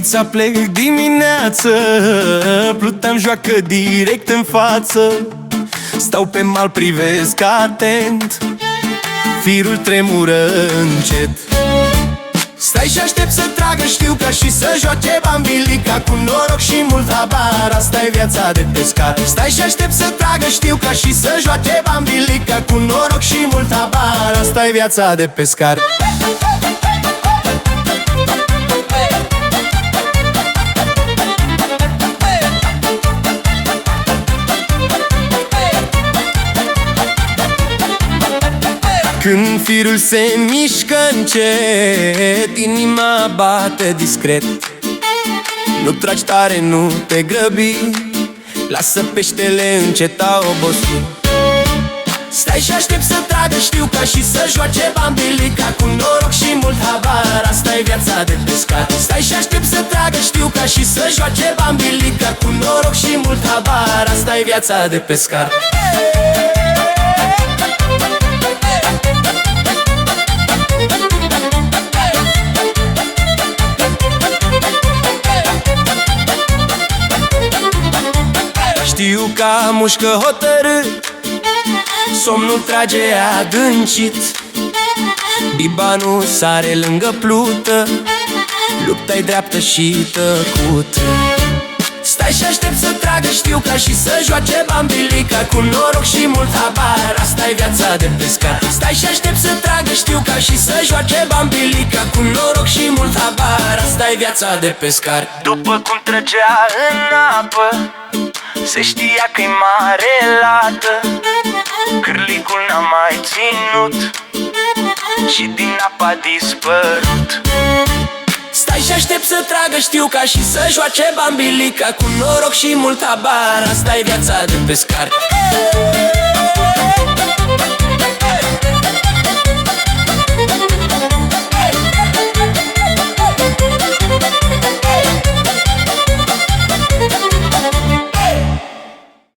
dimineața plec dimineață, pluta-mi joacă direct în față. Stau pe mal, privesc atent, firul tremură încet. Stai și aștept să tragă, știu că și să joace bambilica. Cu noroc și mult habar, asta-i viața de pescar. Stai și aștept să tragă, știu că și să joace bambilica. Cu noroc și mult habar, asta-i viața de pescar. Când firul se mișcă încet, inima bate discret. Nu tragi tare, nu te grăbi, lasă peștele încet, a obosit. Stai și aștept să tragă, știu că și să joace bambilica. Cu noroc și mult habar, asta-i viața de pescar. Stai și aștept să tragă, știu că și să joace bambilica. Cu noroc și mult habar, asta-i viața de pescar. Știu că mușcă hotărât, somnul trage adâncit. Biba nu sare lângă plută, lupta-i dreaptă și tăcută. Stai și aștept să tragă, știu că și să joace bambilica. Cu noroc și mult habar, asta-i viața de pescar. Stai și aștept să tragă, știu că și să joace bambilica. Cu noroc și mult habar, asta-i viața de pescar. După cum trăgea în apă, se știa că-i mare lată. Cârligul n-a mai ținut și din apă a dispărut. Stai și aștept să tragă, știu ca și să joace bambilica. Cu noroc și mult habar, asta-i viața de pescar.